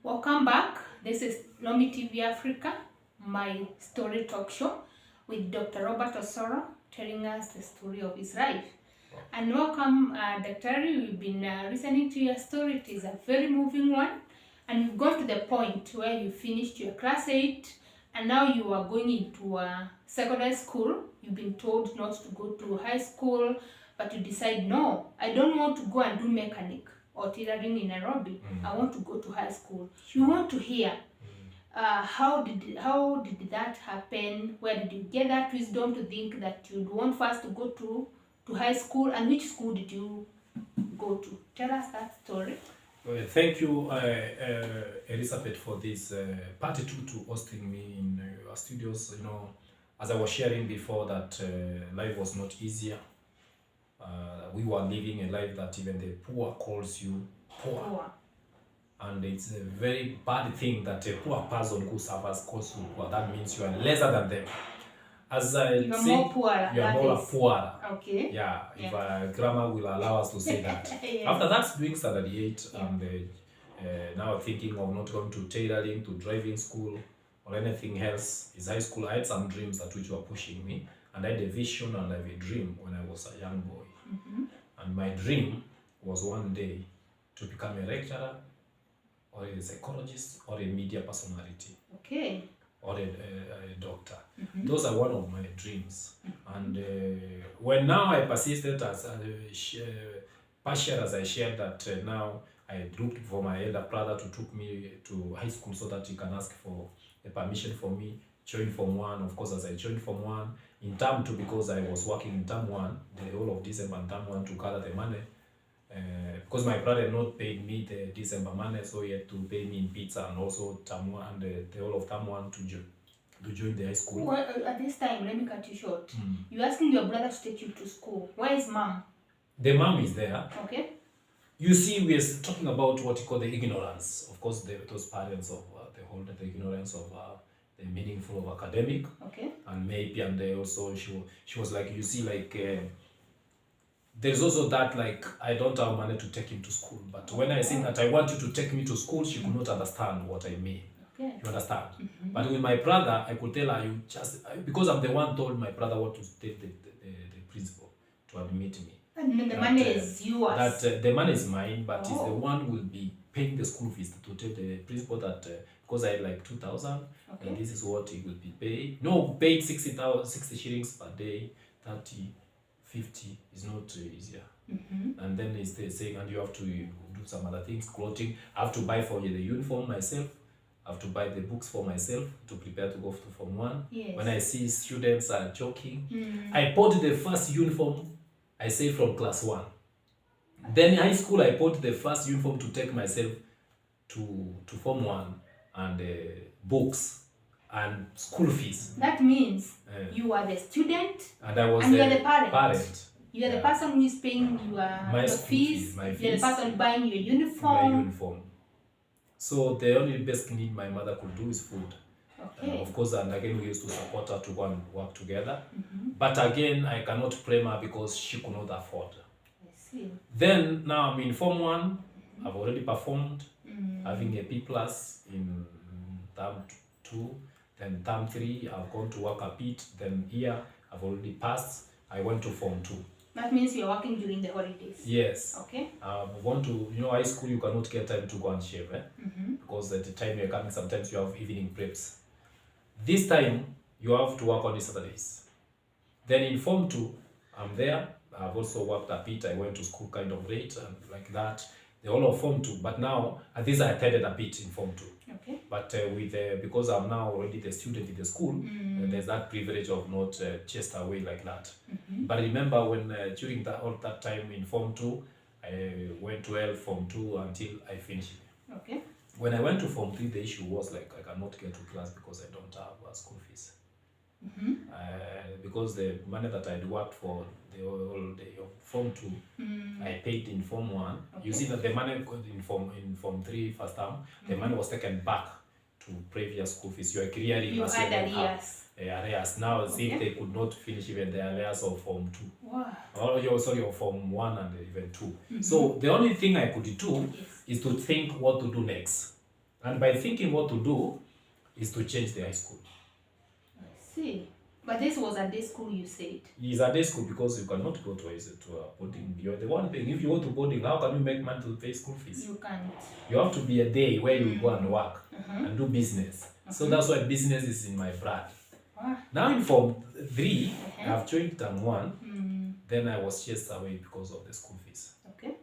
Welcome back. This is Lomi TV Africa, my story talk show with Dr. Robert Osoro telling us the story of his life. And welcome, Dr. We've been listening to your story. It is a very moving one. And you've got to the point where you finished your class 8 and now you are going into secondary school. You've been told not to go to high school, but you decide, no, I don't want to go and do mechanic or tailoring in Nairobi. I want to go to high school. You want to hear how did that happen? Where did you get that wisdom to think that you'd want first to go to high school, and which school did you go to? Tell us that story. Well, thank you, Elizabeth, for this part 2 to hosting me in your studios. You know, as I was sharing before, that life was not easier. We were living a life that even the poor calls you poor. And it's a very bad thing that a poor person who suffers calls you poor. That means you are lesser than them. As I You're say, more poor. you are more poor. Okay. Yeah, if grammar will allow us to say that. Yes. After that, doing standard 8, and now thinking of not going to tailoring, to driving school, or anything else, is high school. I had some dreams that which were pushing me, and I had a vision and I have a dream when I was a young boy. And my dream was one day to become a lecturer, or a psychologist, or a media personality. Okay. Or a doctor. Those are one of my dreams. And when now I persisted, as partial as I shared that now I looked for my elder brother to take me to high school so that he can ask for a permission for me, join Form 1. Of course, as I joined Form 1, in Term 2, because I was working in Term 1, the whole of December and Term 1 to gather the money. Because my brother had not paid me the December money, so he had to pay me in pizza and also Term 1 and the whole of Term 1 to join the high school. Well, at this time, let me cut you short. You're asking your brother to take you to school. Where is mom? The mom is there. Okay. You see, we are talking about what you call the ignorance. Of course, those parents of the ignorance of the meaningful of academic. Okay. And maybe, and they also, she was like, you see, like, there's also that, like, I don't have money to take him to school. But when I say that I want you to take me to school, she could not understand what I mean. Okay. You understand? But with my brother, I could tell her, you just, because I'm the one told my brother what to tell the principal to admit me. And the money is yours. That the money is mine, but is the one who will be paying the school fees to tell the principal that because I had like 2,000, and this is what he will be paid. No, paid 60 shillings per day, 30, 50 is not easier. And then he's saying, and you have to do some other things, clothing. I have to buy for you the uniform myself. I have to buy the books for myself to prepare to go to Form 1. Yes. When I see students are joking, I bought the first uniform, I say from class 1. Then in high school, I bought the first uniform to take myself to Form 1 and books and school fees. That means you are the student and I was you are the parent. You are the Yeah. person who is paying your fees. My fees. You are the person buying your uniform. My uniform. So the only basic need my mother could do is food. Okay. Of course, and again, we used to support her to go and work together. But again, I cannot blame her because she could not afford. I see. Then, now I'm in Form 1. I've already performed, having a B plus in Term 2. Then Term 3, I've gone to work a bit. Then here, I've already passed. I went to Form 2. That means you're working during the holidays. Yes. Okay. Want to, high school, you cannot get time to go and shave, because at the time you're coming, sometimes you have evening preps. This time, you have to work on the Saturdays. Then in Form 2, I'm there. I've also worked a bit. I went to school kind of late and like that. The whole of Form 2. But now, at least I attended a bit in Form 2. Okay. But because I'm now already the student in the school, there's that privilege of not chased away like that. But remember when during all that time in Form 2, I went to Form 2 until I finished. Okay. When I went to Form 3, the issue was like I cannot get to class because I don't have school fees. Because the money that I'd worked for the whole day of Form 2, I paid in Form 1. You see that the money in Form 3 first term, the money was taken back to previous school fees. You are clearing You had arrears. Arrears. Now, as if they could not finish even the arrears of Form 2. Wow. Of Form 1 and even 2. So the only thing I could do is to think what to do next. And by thinking what to do is to change the high school. I see. But this was a day school, you said? It's a day school because you cannot go to a boarding. You're the one paying. If you go to boarding, how can you make money to pay school fees? You can't. You have to be a day where you go and work and do business. So that's why business is in my blood. Now in Form 3, I've joined Term 1. Then I was chased away because of the school fees. Okay.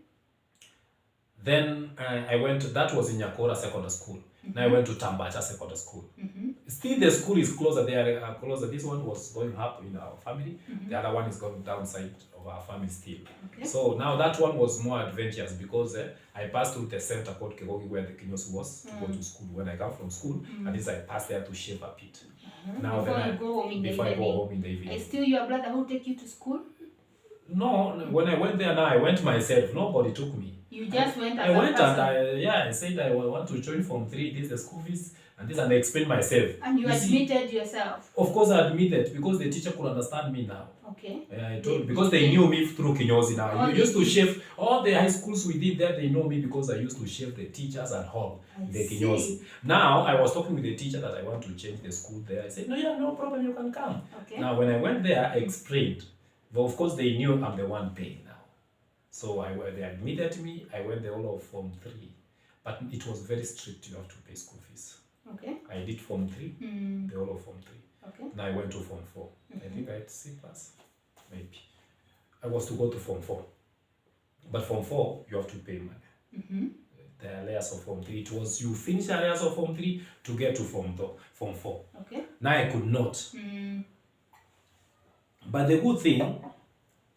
Then I went, that was in Nyakora Secondary School. Now I went to Tambacha Secondary School. Still the school is closer, they are closer. This one was going up in our family. The other one is going downside of our family still. Okay. So now that one was more adventurous because I passed through the center called Kegogi where the Kinyosi was to go to school. When I come from school, at least I passed there to shave a pit. Now before you go home in the evening. I go home in the evening. Is still your brother who take you to school? No, when I went there now, I went myself. Nobody took me. You just went as I went person. and I said I want to join Form 3, this is the school fees, and this, and I explained myself. And you admitted yourself? Of course I admitted, because the teacher could understand me now. Okay. I told, because they knew me through Kinyozi now. You used to shave, all the high schools we did there, they know me because I used to shave the teachers at home, the Kinyozi. Now, I was talking with the teacher that I want to change the school there. I said, no, yeah, no problem, you can come. Okay. Now, when I went there, I explained. But of course, they knew I'm the one paying now. So they admitted me, I went the whole of Form 3. But it was very strict, you have to pay school fees. Okay. I did Form 3, the whole of Form 3. Okay. Now I went to Form 4. I think I had C+, maybe. I was to go to Form 4. But Form 4, you have to pay money. The layers of Form 3. It was you finish the layers of Form 3 to get to Form 4. Okay. Now I could not. But the good thing,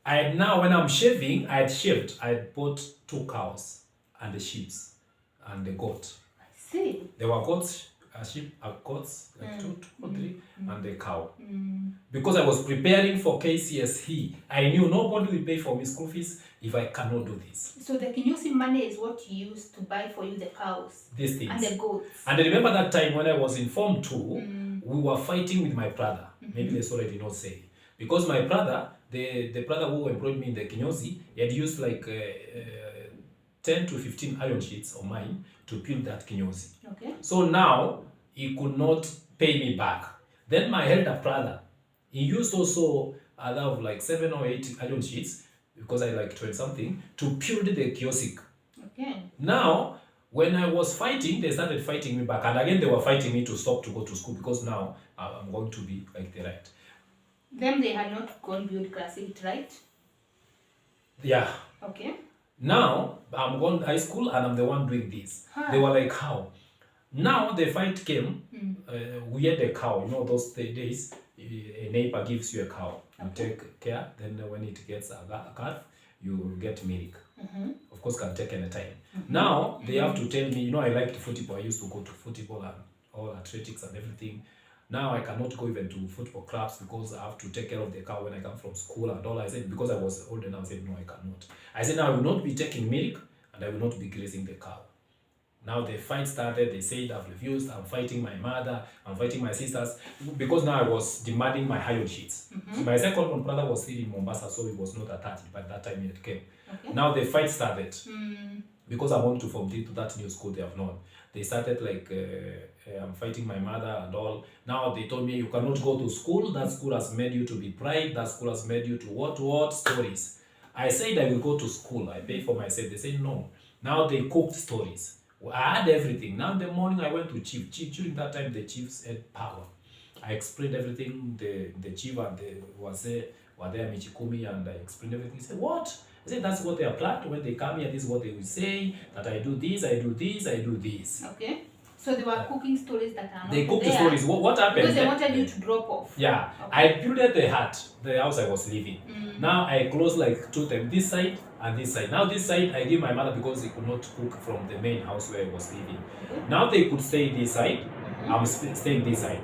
I had now, when I'm shaving, I had shaved. I had bought 2 cows and the sheep and the goat. I see. There were goats, sheep, goats, like 2 or 3, and the cow. Because I was preparing for KCSE, I knew nobody will pay for me school fees if I cannot do this. So the Kinyosi money is what you used to buy for you the cows? These things. And the goats? And I remember that time when I was in Form 2, we were fighting with my brother. Maybe that's what I did not say. Because my brother, the brother who employed me in the Kinyosi, he had used like 10 to 15 iron sheets of mine to build that Kinyosi. Okay. So now, he could not pay me back. Then my elder brother, he used also of like 7 or 8 iron sheets, because I like 12 something, to build the kiosk. Okay. Now, when I was fighting, they started fighting me back. And again, they were fighting me to stop to go to school, because now I'm going to be like the right. Them they had not gone beyond class 8, right? Yeah. Okay. Now, I'm going to high school and I'm the one doing this. They were like, how? Now the fight came, we had a cow. You know, those days, a neighbor gives you a cow. You take care, then when it gets a calf, you get milk. Of course, can take any time. Now, they have to tell me, you know, I liked football. I used to go to football and all athletics and everything. Now I cannot go even to football clubs because I have to take care of the cow when I come from school and all. I said, because I was old enough, I said, no, I cannot. I said, now I will not be taking milk and I will not be grazing the cow. Now the fight started, they said I've refused, I'm fighting my mother, I'm fighting my sisters, because now I was demanding my iron sheets. So my second brother was still in Mombasa, so he was not attached, but that time it came. Okay. Now the fight started, because I want to form to that new school they have known. They started like, I'm fighting my mother and all. Now they told me, you cannot go to school, that school has made you to be pride, that school has made you to what stories. I said I will go to school, I pay for myself. They said no. Now they cooked stories. I had everything. Now in the morning I went to chief. During that time the chiefs had power. I explained everything. The chief and the Wazee were there, Michikumi, and I explained everything. He said, what? I said, that's what they are planned. When they come here, this is what they will say, that I do this, I do this, I do this. Okay. So they were cooking stories that are not They cooked there. Stories. What happened? Because they wanted you to drop off. Yeah. Okay. I built the hut, the house I was living. Now I closed like 2 times, this side and this side. Now this side I give my mother because they could not cook from the main house where I was living. Now they could stay this side, I'm staying this side.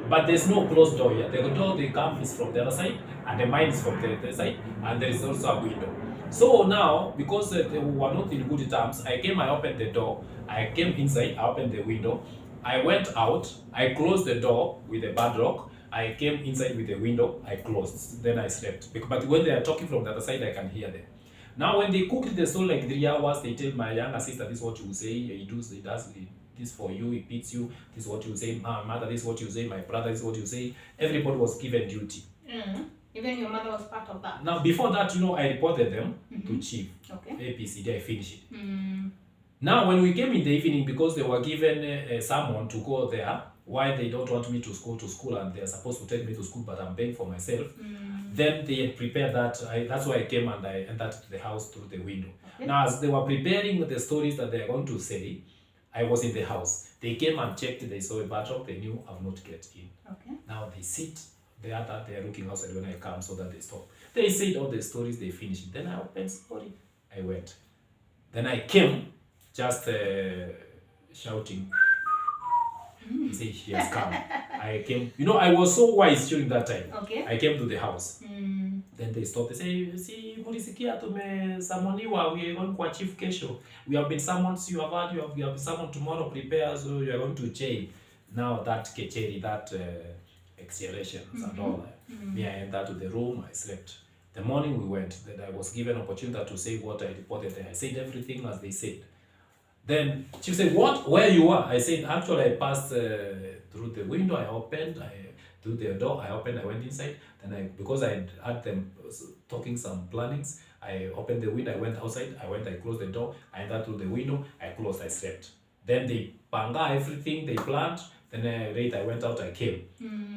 But there's no closed door here. The door they come is from the other side, and the mine is from the other side, and there is also a window. So now, because they were not in good terms, I opened the door, I came inside, I opened the window, I went out, I closed the door with a padlock, I came inside with the window, I closed, then I slept. But when they are talking from the other side, I can hear them. Now when they cooked the story like 3 hours, they tell my younger sister, this is what you will say, he does this for you, he beats you, this is what you say, my mother, this is what you say, my brother, this is what you say. Everybody was given duty. Even your mother was part of that? Now, before that, I reported them to chief. Okay. APCD, I finished it. Now, when we came in the evening, because they were given someone to go there, why they don't want me to go to school and they're supposed to take me to school, but I'm paying for myself, then they had prepared that. That's why I came and I entered the house through the window. Okay. Now, as they were preparing the stories that they're going to say, I was in the house. They came and checked, they saw a bathroom, they knew I will not get in. Okay. Now they sit, they are looking outside when I come so that they stop. They said all the stories, they finished. Then I opened story, I went. Then I came, just shouting. He said, she has come. I came, I was so wise during that time. Okay. I came to the house. Then they stopped. They say, see, mulisikia tumesamoniwa, we are going to achieve kesho. We have been summoned, you have been summoned tomorrow, prepare, so you are going to jail. Now that kecheri, that exhalations and all that. Me, I entered to the room, I slept. The morning we went, that I was given opportunity to say what I reported there. I said everything as they said. Then she said, what? Where you are? I said, actually, I passed through the window. I opened, through the door. I opened, I went inside. Then because I had them talking some plannings, I opened the window, I went outside. I closed the door. I entered through the window. I closed, I slept. Then they panga everything, they planned. Then I went out, I came.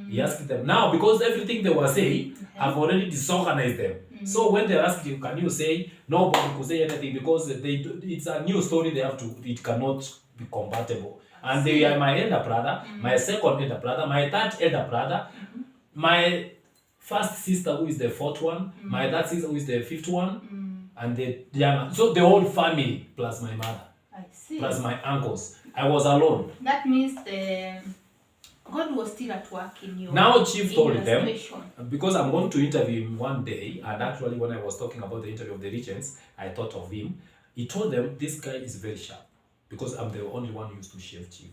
He asked them, now, because everything they were saying, I've already disorganized them. So when they asked you, can you say, nobody could say anything because it's a new story, it cannot be compatible. And they are my elder brother, my second elder brother, my third elder brother, my first sister who is the fourth one, my third sister who is the fifth one, and the younger. So the whole family plus my mother, I see. Plus my uncles. I was alone. That means God was still at work in you. Now Chief told them, because I'm going to interview him one day, and actually when I was talking about the interview of the regents, I thought of him. He told them, this guy is very sharp, because I'm the only one who used to shave Chief.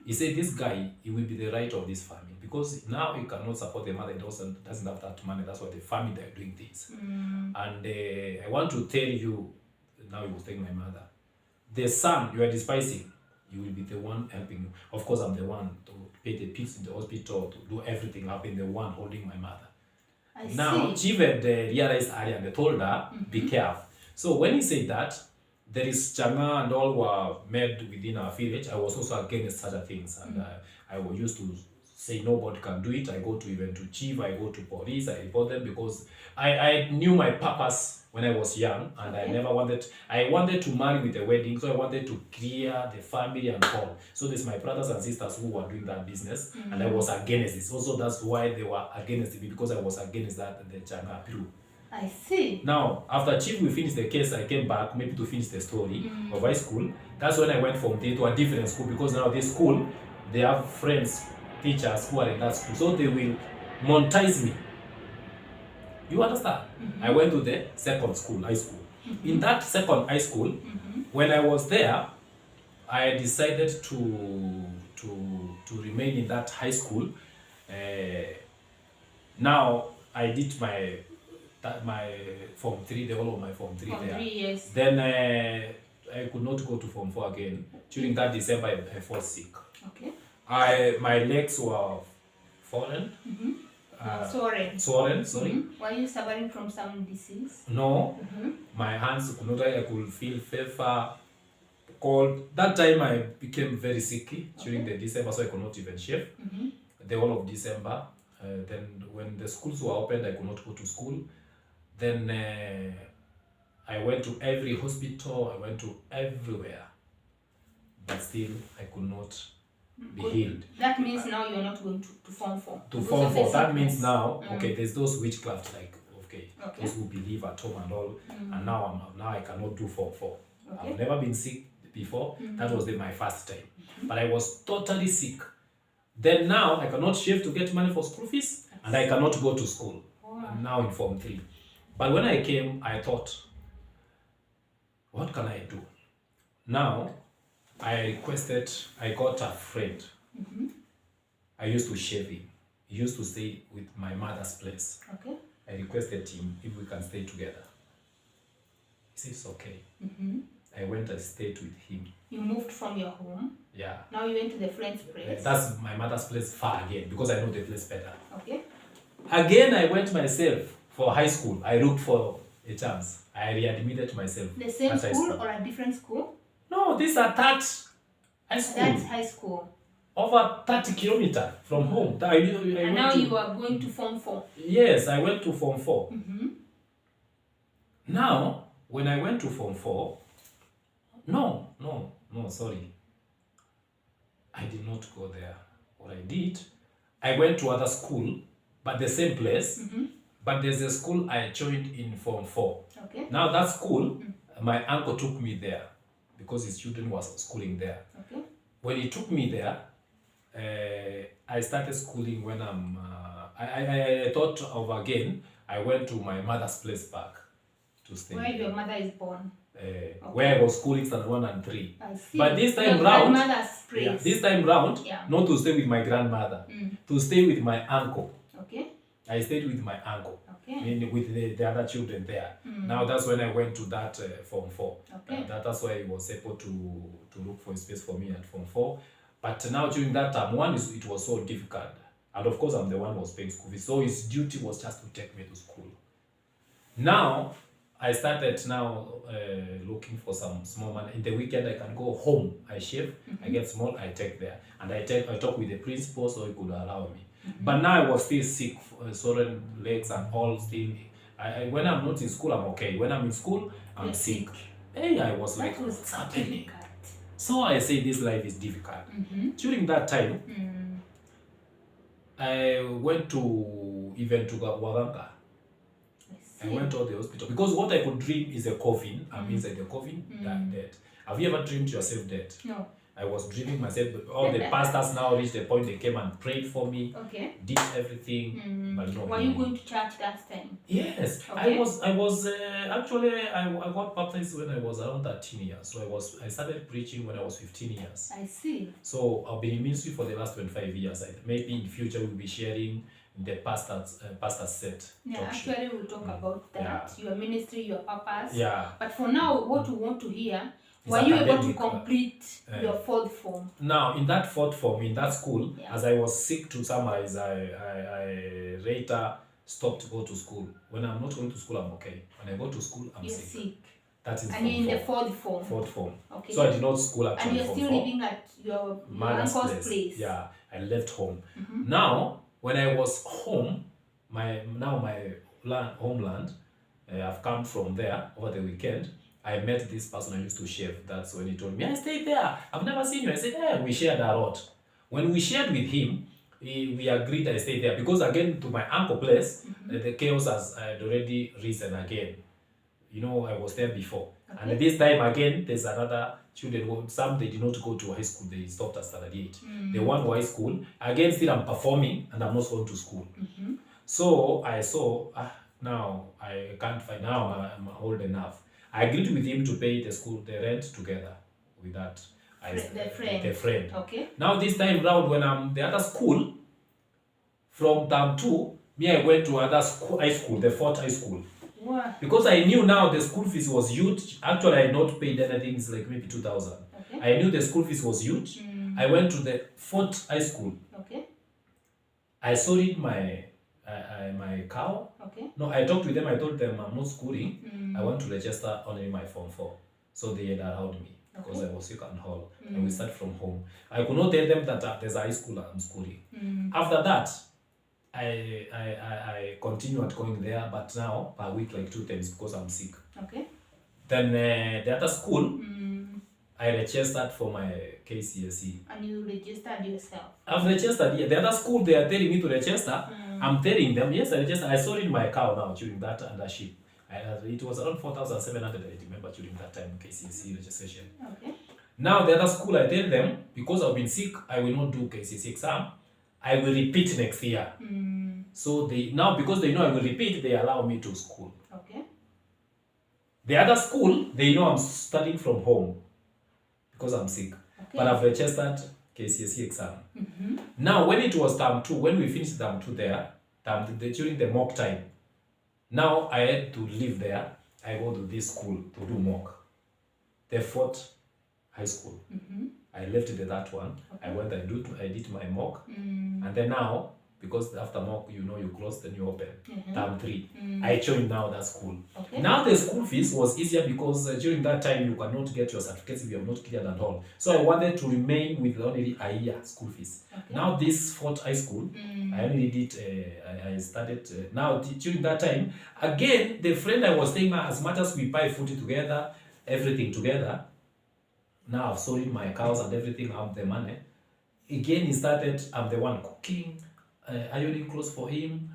He said, this guy, he will be the right of this family, because now he cannot support the mother, he doesn't have that money, that's why the family, they're doing this. And I want to tell you, now he was telling my mother, the son you are despising, you will be the one helping you. Of course, I'm the one to pay the pills in the hospital, to do everything. I've been the one holding my mother. Now, Chief had realized earlier and they told her, be careful. So when he said that, there is Changa and all were made within our village. I was also against such things. And I used to say nobody can do it. I go to even to Chief, I go to police, I report them because I knew my purpose when I was young, and I wanted to marry with a wedding, so I wanted to clear the family and all. So there's my brothers and sisters who were doing that business, and I was against this. Also, that's why they were against me, because I was against that, the Changa Peru. I see. Now, after Chief, we finished the case, I came back maybe to finish the story of high school. That's when I went from there to a different school, because now this school, they have friends, teachers who are in that school, so they will monetize me. You understand? I went to the second school, high school. In that second high school, when I was there, I decided to remain in that high school. Now I did my Form 3, the whole of my Form 3 there. 3 years. Then I could not go to Form 4 again. During that December, I fell sick. Okay. My legs were fallen. Swollen, sorry. Were you suffering from some disease? No. My hands could not, I could feel fever, cold. That time I became very sick during the December, so I could not even shave. The whole of December. Then when the schools were opened, I could not go to school. Then I went to every hospital, I went to everywhere. But still, I could not be healed. That means now you're not going to Form 4. To Form 4, that means now, okay, there's those witchcraft, like, those who believe at home and all, and now I cannot do Form 4. I've never been sick before, that was my first time. But I was totally sick. Then now, I cannot shave to get money for school fees, and I cannot go to school. I'm now in Form 3. But when I came, I thought, what can I do? Now, I got a friend. I used to shave him. He used to stay with my mother's place. Okay. I requested him if we can stay together. He said it's okay. I went and stayed with him. You moved from your home. Yeah. Now you went to the friend's place. That's my mother's place far again because I know the place better. Okay. Again, I went myself for high school. I looked for a chance. I readmitted myself. The same school or a different school? No, these are that high school. That's high school. Over 30 kilometers from home. And now you are going to Form 4. Yes, I went to Form 4. Mm-hmm. Now, when I went to Form 4, no, sorry. I did not go there. What I did, I went to other school, but the same place. Mm-hmm. But there's a school I joined in Form 4. Okay. Now that school, my uncle took me there because his children was schooling there. Okay. When he took me there, I started schooling when I thought of again, I went to my mother's place back to stay. Where your mother is born. Where I was schooling standard 1 and 3. I see. But this time Your round, grandmother's place. this time round, Yeah. not to stay with my grandmother, to stay with my uncle. Okay. I stayed with my uncle. Okay. With the other children there. Now that's when I went to that Form 4. Okay. That's why he was able to look for a space for me at Form 4. But now during that time, it was so difficult. And of course, I'm the one who was paying school fees. So his duty was just to take me to school. Now, I started looking for some small money. In the weekend, I can go home. I shave, I get small, I take there. And I talk with the principal so he could allow me. But now I was still sick, swollen legs and all still. When I'm not in school, I'm okay. When I'm in school, I'm sick. Hey, I was like, what's happening? Difficult. So I say this life is difficult. During that time, I went to Waganga. I went to the hospital because what I could dream is a coffin. I'm inside the coffin, dead. Have you ever dreamed yourself dead? No. I was dreaming myself. All the pastors now reached the point they came and prayed for me. Okay. Did everything, but no. Were you going to church that time? Yes, okay. I was actually I got baptized when I was around 13 years. So I started preaching when I was 15 years. I see. So I've been in ministry for the last 25 years. Maybe in the future we'll be sharing the pastor's set. Yeah, actually we'll talk about that. Yeah. Your ministry, your purpose. Yeah. But for now, what we want to hear, It's were you able to academic, complete your 4th form? Now, in that 4th form, in that school, Yeah. as I was sick, to summarize, I later stopped to go to school. When I'm not going to school, I'm okay. When I go to school, I'm You're sick. sick. That is And you're in the 4th form. 4th form. Okay. So I did not school actually. And you're Form still 4. living at your Mother's uncle's place. Yeah, I left home. Now, when I was home, my homeland, I've come from there over the weekend. I met this person I used to shave. That's when he told me, I stayed there. I've never seen you. I said, yeah, we shared a lot. When we shared with him, we agreed I stayed there. Because again, to my uncle's place, the chaos had already risen again. You know, I was there before. Okay. And this time again, there's another children. Some, they did not go to high school. They stopped at standard 8. They went to high school. Again, still I'm performing and I'm not going to school. So I saw, now I can't find, now I'm old enough. I agreed with him to pay the rent together with that. The friend. Okay. Now this time round, when I'm the other school, from term 2, I went to other high school, the 4th high school. What? Because I knew now the school fees was huge. Actually, I had not paid anything, it's like maybe 2,000. Okay. I knew the school fees was huge. I went to the 4th high school. Okay. I sold my cow. Okay. No, I talked with them. I told them I'm not schooling. I want to register only my Form 4. So they had allowed me because I was sick and all. And we start from home. I could not tell them that there's a high school I'm schooling. After that, I continued going there, but now per week like 2 times because I'm sick. Okay. Then the other school, I registered for my KCSE. And you registered yourself? I've registered, yeah. The other school, they are telling me to register. I'm telling them, yes, I registered. I sold in my cow now during that undership. It was around 4,700, I remember, during that time, KCSE registration. Okay. Now, the other school, I tell them, because I've been sick, I will not do KCSE exam. I will repeat next year. So now, because they know I will repeat, they allow me to school. Okay. The other school, they know I'm studying from home because I'm sick. Okay. But I've registered KCSE exam. Now, when it was term 2, when we finished term 2 there, during the mock time, now I had to live there. I go to this school to do mock. the fourth high school. I left that one. Okay. I went, I did my mock. And then now, because after mock, you know, you close, then you open. Term 3. I joined now that school. Okay. Now the school fees was easier because during that time, you cannot get your certificates if you have not cleared at all. So I wanted to remain with only a year school fees. Okay. Now this fourth high school, I only did, I started, now during that time, again, the friend I was staying, as much as we buy food together, everything together, now I've sold my cows and everything, I have the money. Again, he started, I'm the one cooking, ironing clothes for him,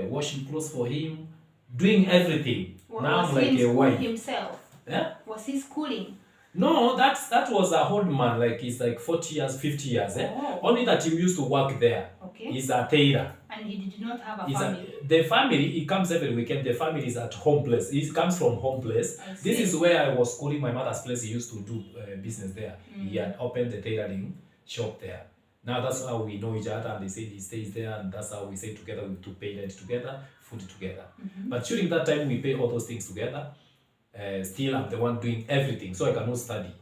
washing clothes for him, doing everything. Now I'm like a wife. Himself? Yeah? Was he schooling? No, that was a old man, like he's like 40 years, 50 years. Only that he used to work there. Okay. He's a tailor. And he did not have a family? The family, he comes every weekend. The family is at home place. He comes from home place. This is where I was schooling my mother's place. He used to do business there. He had opened the tailoring shop there. Now that's how we know each other, and they say he stays there, and that's how we stay together. We to pay rent together, food together. But during that time, we pay all those things together. Still, I'm the one doing everything, so I cannot study.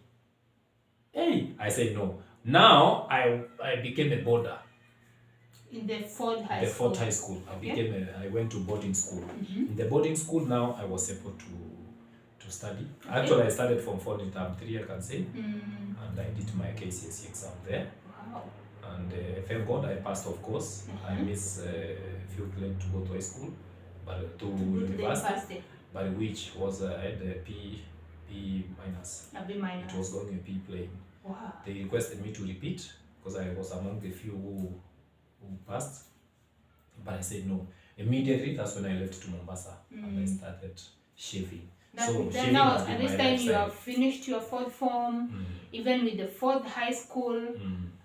Hey, I say no. Now I became a boarder. In the fourth high school? The fourth high school. Okay. I went to boarding school. In the boarding school now, I was able to study. Okay. Actually, I started from 4 in term 3, I can say. And I did my KCSE exam there. Wow. And thank God I passed, of course. I miss few claims to go to high school, but to university. But which was I had a B minus. A B minus. It was going a B plane. Wow. They requested me to repeat because I was among the few who passed. But I said no. Immediately, that's when I left to Mombasa and I started shaving. So then now, at this time, you have finished your fourth form, even with the fourth high school,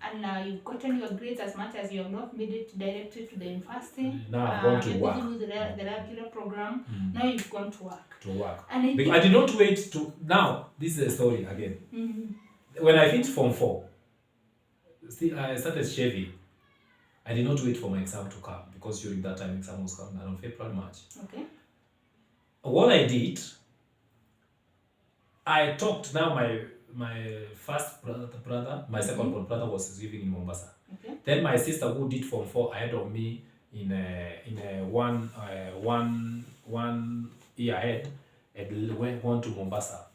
and now you've gotten your grades as much as you have not made it directly to the university. Now I've gone to work. With the regular program. Now you've gone to work. And I did not wait to. Now, this is a story again. When I finished Form 4, still I started shaving. I did not wait for my exam to come because during that time, exam was coming around February, March. Okay. What I did, I talked now my first brother, my second brother was living in Mombasa. Okay. Then my sister who did Form 4 ahead of me in a one year ahead and went to Mombasa.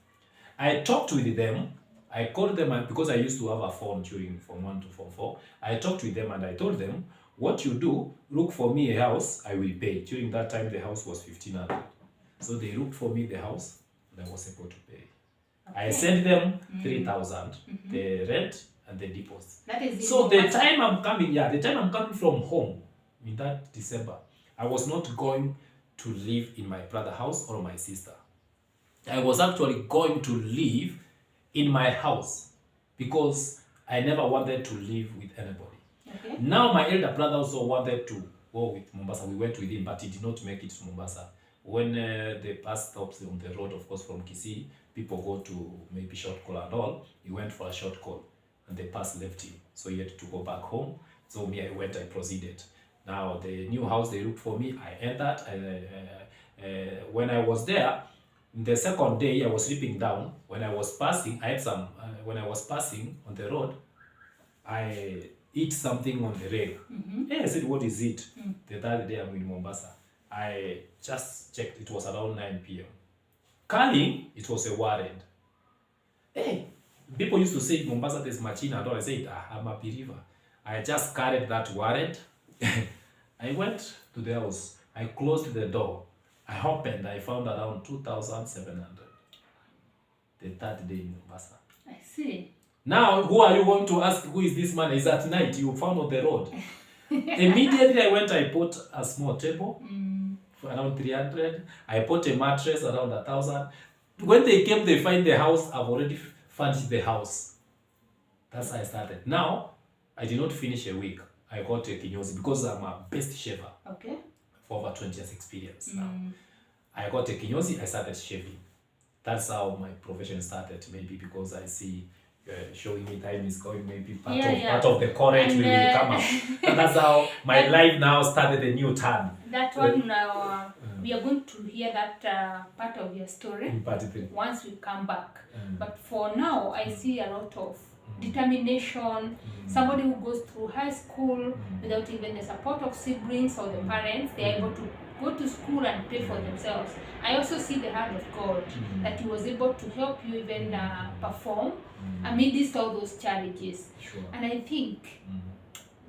I talked with them. I called them because I used to have a phone during Form 1 to Form 4. I talked with them and I told them, what you do, look for me a house, I will pay. During that time, the house was 1,500. So they looked for me the house and I was able to pay. Okay. I sent them 3,000, the rent and the deposit. That is so the time I'm coming from home in that December, I was not going to live in my brother's house or my sister. I was actually going to live in my house because I never wanted to live with anybody. Okay. Now my elder brother also wanted to go with Mombasa. We went with him, but he did not make it to Mombasa. When the bus stops on the road, of course, from Kisii, people go to maybe short call and all. He went for a short call, and the bus left him. So he had to go back home. So me, I proceeded. Now, the new house, they looked for me. I entered. When I was there, the second day, I was sleeping down. When I was passing, when I was passing on the road, I eat something on the rail. Hey, I said, what is it? The third day, I'm in Mombasa. I just checked. It was around 9 p.m. Calling, it was a warrant. Hey, people used to say in Mombasa there's machina and all. I said, I'm a believer. I just carried that warrant. I went to the house. I closed the door. I opened. I found around 2,700. The third day in Mombasa. I see. Now, who are you going to ask who is this man? Is at night. You found on the road. Immediately I went. I bought a small table. For around 300. I bought a mattress around 1,000. When they came, they find the house. I've already furnished the house. That's how I started. Now, I did not finish a week. I got a kinyozi because I'm a best shaver. Okay. For over 20 years experience now. I got a kinyozi. I started shaving. That's how my profession started. Maybe because I see showing me time is going. Maybe part of the current will come up. And that's how my life now started a new turn. That one, We are going to hear that part of your story In part 3. once we come back. But for now, I see a lot of determination. Somebody who goes through high school without even the support of siblings or the parents, they're able to go to school and pay for themselves. I also see the hand of God, that He was able to help you even perform amidst all those challenges. Sure. And I think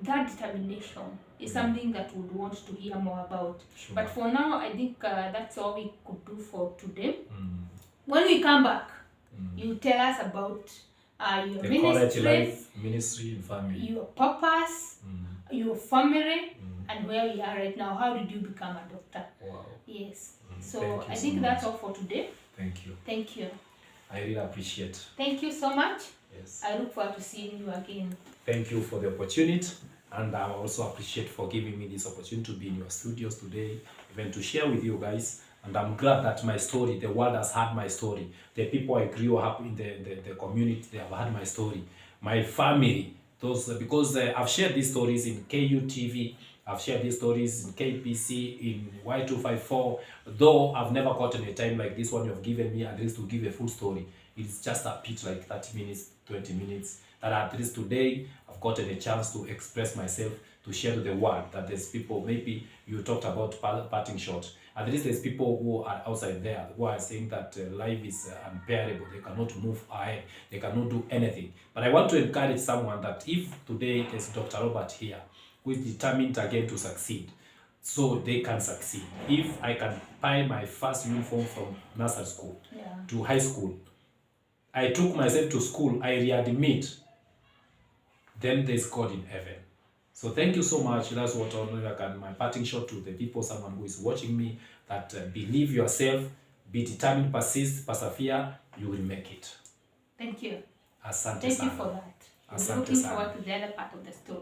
that determination is something that we would want to hear more about. Sure. But for now, I think that's all we could do for today. When we come back, you tell us about your The quality ministry, life, ministry, and family. your purpose, your family, and where we are right now. How did you become a doctor? Wow. Yes. So Thank you I so think much. that's all for today. Thank you. Thank you. I really appreciate. Thank you so much. Yes. I look forward to seeing you again. Thank you for the opportunity, and I also appreciate for giving me this opportunity to be in your studios today, even to share with you guys. And I'm glad that my story, the world has heard my story. The people I grew up in the community, they have heard my story. My family, those because I've shared these stories in KU TV, I've shared these stories in KPC, in Y254. Though I've never gotten a time like this one you have given me, at least to give a full story. It's just a pitch like 30 minutes, 20 minutes. That at least today I've gotten a chance to express myself, to share to the world that there's people, maybe you talked about parting shot. At least there's people who are outside there who are saying that life is unbearable. They cannot move ahead. They cannot do anything. But I want to encourage someone that if today there's Dr. Robert here, who is determined again to succeed, so they can succeed. If I can buy my first uniform from nursery school to high school, I took myself to school, I readmit, then there's God in heaven. So thank you so much. That's what my parting shot to the people, someone who is watching me, that believe yourself, be determined, persist, persevere, you will make it. Thank you. Asante Thank sana. you for that. I'm Asante looking sana. forward to the other part of the story.